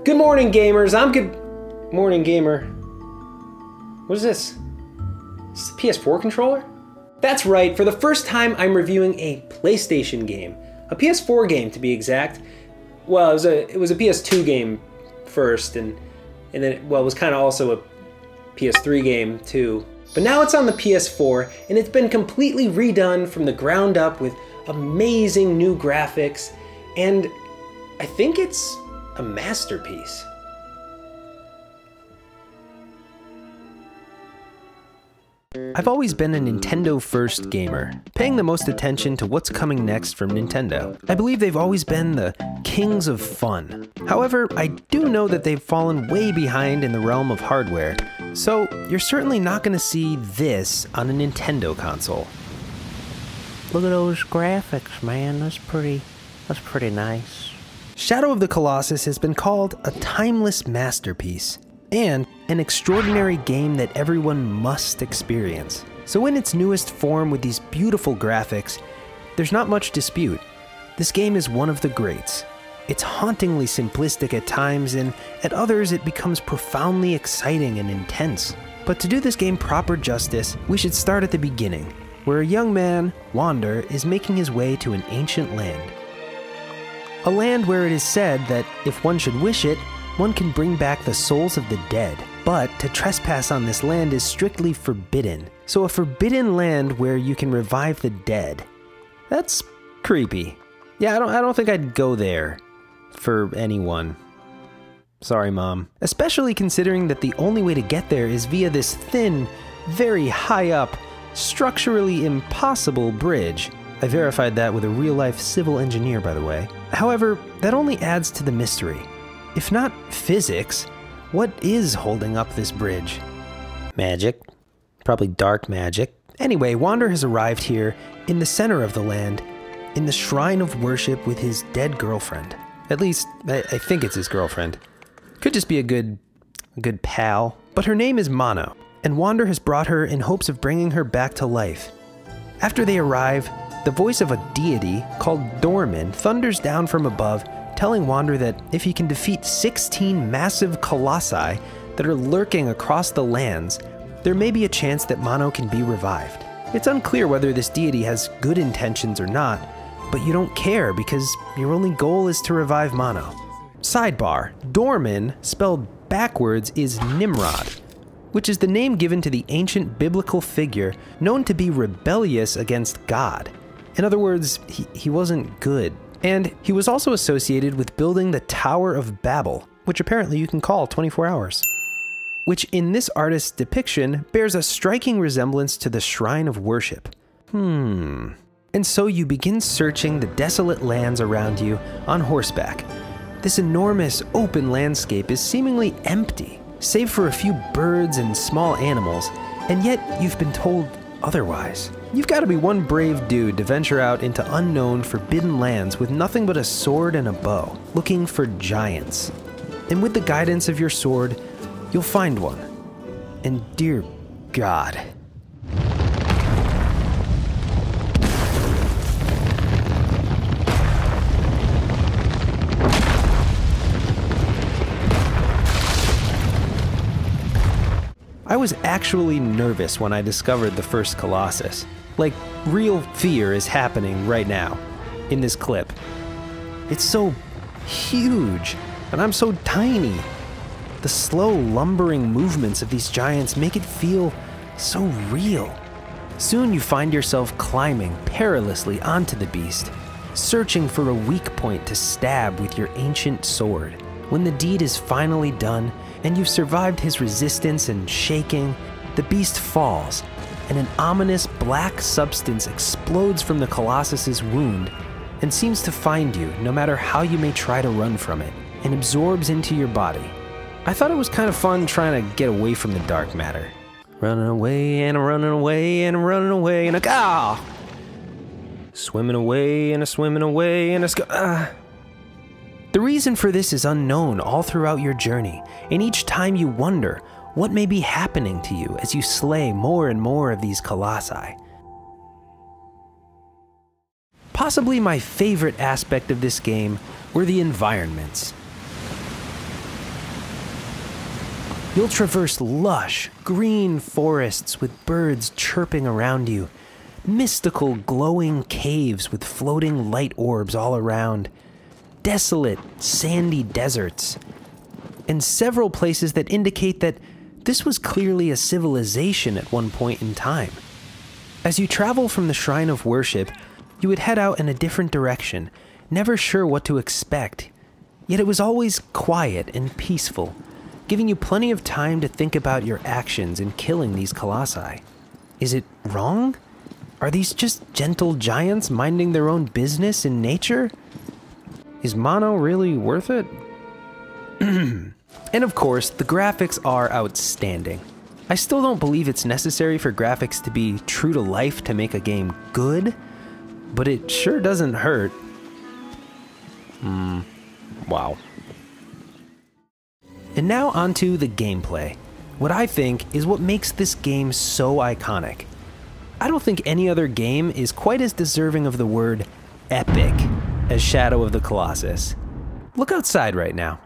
Good morning, gamers. I'm Good Morning Gamer. What is this? Is this a PS4 controller? That's right, for the first time I'm reviewing a PlayStation game. A PS4 game, to be exact. Well, it was a PS2 game first, and then it was kind of also a PS3 game too. But now it's on the PS4, and it's been completely redone from the ground up with amazing new graphics, and I think it's a masterpiece. I've always been a Nintendo first gamer, paying the most attention to what's coming next from Nintendo. I believe they've always been the kings of fun. However, I do know that they've fallen way behind in the realm of hardware, so you're certainly not going to see this on a Nintendo console. Look at those graphics, man. That's pretty nice. Shadow of the Colossus has been called a timeless masterpiece, and an extraordinary game that everyone must experience. So in its newest form with these beautiful graphics, there's not much dispute. This game is one of the greats. It's hauntingly simplistic at times, and at others it becomes profoundly exciting and intense. But to do this game proper justice, we should start at the beginning, where a young man, Wander, is making his way to an ancient land. A land where it is said that, if one should wish it, one can bring back the souls of the dead. But to trespass on this land is strictly forbidden. So a forbidden land where you can revive the dead. That's creepy. Yeah, I don't think I'd go there for anyone. Sorry, Mom. Especially considering that the only way to get there is via this thin, very high up, structurally impossible bridge. I verified that with a real-life civil engineer, by the way. However, that only adds to the mystery. If not physics, what is holding up this bridge? Magic. Probably dark magic. Anyway, Wander has arrived here, in the center of the land, in the shrine of worship with his dead girlfriend. At least, I think it's his girlfriend. Could just be a good pal. But her name is Mono, and Wander has brought her in hopes of bringing her back to life. After they arrive, the voice of a deity called DORMIN thunders down from above, telling Wander that if he can defeat 16 massive colossi that are lurking across the lands, there may be a chance that Mono can be revived. It's unclear whether this deity has good intentions or not, but you don't care because your only goal is to revive Mono. Sidebar: DORMIN, spelled backwards, is NIMROD, which is the name given to the ancient biblical figure known to be rebellious against God. In other words, he wasn't good. And he was also associated with building the Tower of Babel, which apparently you can call 24 hours. Which in this artist's depiction bears a striking resemblance to the shrine of worship. And so you begin searching the desolate lands around you on horseback. This enormous open landscape is seemingly empty, save for a few birds and small animals, and yet you've been told otherwise. You've got to be one brave dude to venture out into unknown, forbidden lands with nothing but a sword and a bow, looking for giants. And with the guidance of your sword, you'll find one. And dear God, I was actually nervous when I discovered the first Colossus. Like, real fear is happening right now, in this clip. It's so huge, and I'm so tiny. The slow, lumbering movements of these giants make it feel so real. Soon you find yourself climbing perilously onto the beast, searching for a weak point to stab with your ancient sword. When the deed is finally done, and you've survived his resistance and shaking, the beast falls, and an ominous black substance explodes from the Colossus's wound and seems to find you no matter how you may try to run from it, and absorbs into your body. I thought it was kind of fun trying to get away from the dark matter. Running away and I'm running away and I'm running away and swimming away and a swimming away and The reason for this is unknown all throughout your journey, and each time you wonder what may be happening to you as you slay more and more of these colossi. Possibly my favorite aspect of this game were the environments. You'll traverse lush, green forests with birds chirping around you, mystical glowing caves with floating light orbs all around, desolate, sandy deserts, and several places that indicate that this was clearly a civilization at one point in time. As you travel from the shrine of worship, you would head out in a different direction, never sure what to expect. Yet it was always quiet and peaceful, giving you plenty of time to think about your actions in killing these colossi. Is it wrong? Are these just gentle giants minding their own business in nature? Is mono really worth it? And of course, the graphics are outstanding. I still don't believe it's necessary for graphics to be true to life to make a game good, but it sure doesn't hurt. Wow. And now onto the gameplay. What I think is what makes this game so iconic. I don't think any other game is quite as deserving of the word epic as Shadow of the Colossus. Look outside right now.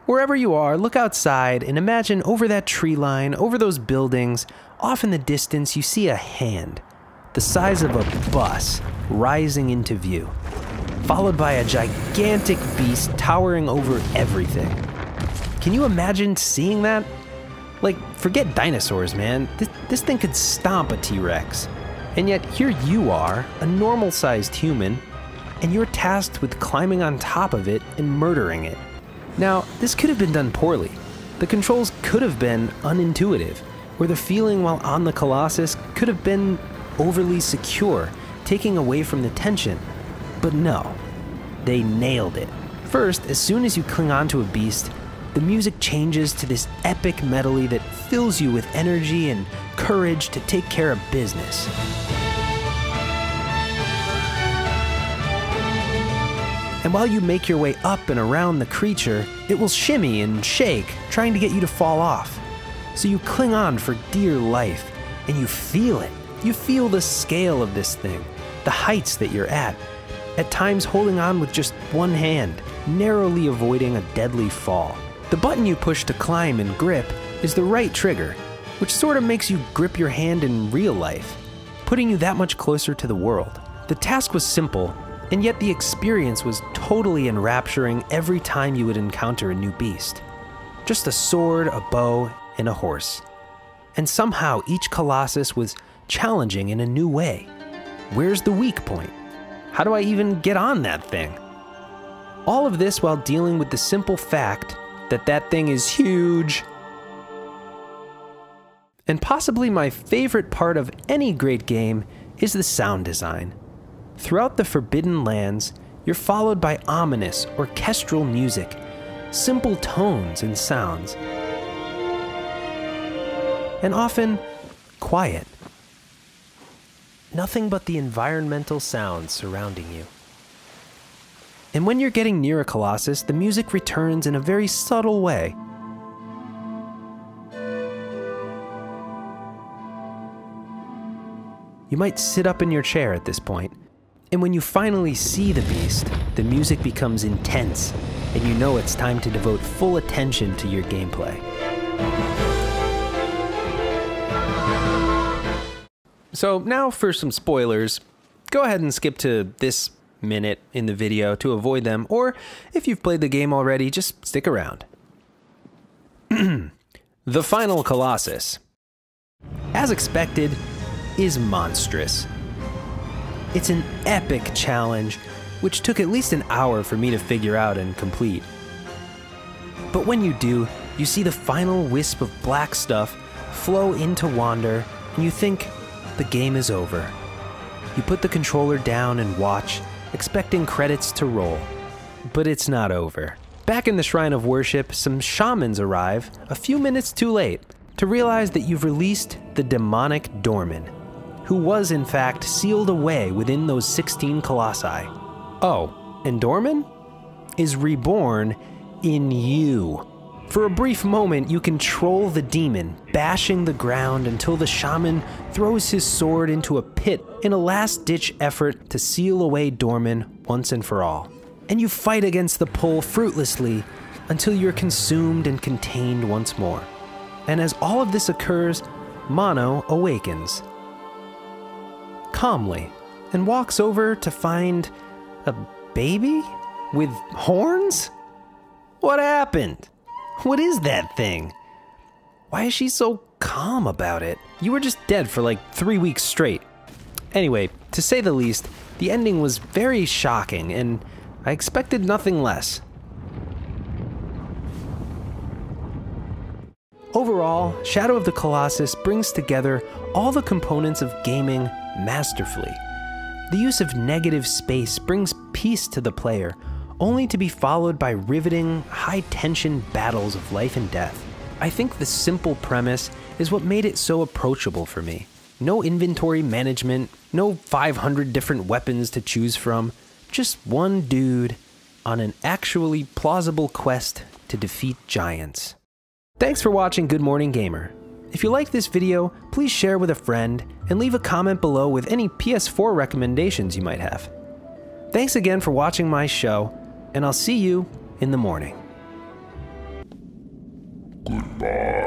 Wherever you are, look outside and imagine over that tree line, over those buildings, off in the distance you see a hand, the size of a bus, rising into view, followed by a gigantic beast towering over everything. Can you imagine seeing that? Like, forget dinosaurs, man. This thing could stomp a T-Rex. And yet here you are, a normal-sized human, and you're tasked with climbing on top of it and murdering it. Now, this could have been done poorly. The controls could have been unintuitive, or the feeling while on the Colossus could have been overly secure, taking away from the tension. But no, they nailed it. First, as soon as you cling onto a beast, the music changes to this epic medley that fills you with energy and courage to take care of business. And while you make your way up and around the creature, it will shimmy and shake, trying to get you to fall off. So you cling on for dear life, and you feel it. You feel the scale of this thing, the heights that you're at times holding on with just one hand, narrowly avoiding a deadly fall. The button you push to climb and grip is the right trigger, which sort of makes you grip your hand in real life, putting you that much closer to the world. The task was simple, and yet the experience was totally enrapturing every time you would encounter a new beast. Just a sword, a bow, and a horse. And somehow each Colossus was challenging in a new way. Where's the weak point? How do I even get on that thing? All of this while dealing with the simple fact that that thing is huge. And possibly my favorite part of any great game is the sound design. Throughout the Forbidden Lands, you're followed by ominous, orchestral music, simple tones and sounds, and often quiet. Nothing but the environmental sounds surrounding you. And when you're getting near a Colossus, the music returns in a very subtle way. You might sit up in your chair at this point, and when you finally see the beast, the music becomes intense, and you know it's time to devote full attention to your gameplay. So now for some spoilers. Go ahead and skip to this minute in the video to avoid them, or if you've played the game already, just stick around. The final Colossus, as expected, is monstrous. It's an epic challenge, which took at least an hour for me to figure out and complete. But when you do, you see the final wisp of black stuff flow into Wander, and you think the game is over. You put the controller down and watch, expecting credits to roll. But it's not over. Back in the Shrine of Worship, some shamans arrive a few minutes too late to realize that you've released the demonic DORMIN, who was in fact sealed away within those 16 colossi. Oh, and DORMIN is reborn in you. For a brief moment, you control the demon, bashing the ground until the shaman throws his sword into a pit in a last-ditch effort to seal away DORMIN once and for all. And you fight against the pull fruitlessly until you're consumed and contained once more. And as all of this occurs, Mono awakens calmly and walks over to find a baby with horns? What happened? What is that thing? Why is she so calm about it? You were just dead for like 3 weeks straight. Anyway, to say the least, the ending was very shocking, and I expected nothing less. Overall, Shadow of the Colossus brings together all the components of gaming masterfully. The use of negative space brings peace to the player, only to be followed by riveting, high-tension battles of life and death. I think the simple premise is what made it so approachable for me. No inventory management, no 500 different weapons to choose from, just one dude on an actually plausible quest to defeat giants. Thanks for watching Good Morning Gamer. If you like this video, please share with a friend and leave a comment below with any PS4 recommendations you might have. Thanks again for watching my show, and I'll see you in the morning. Goodbye.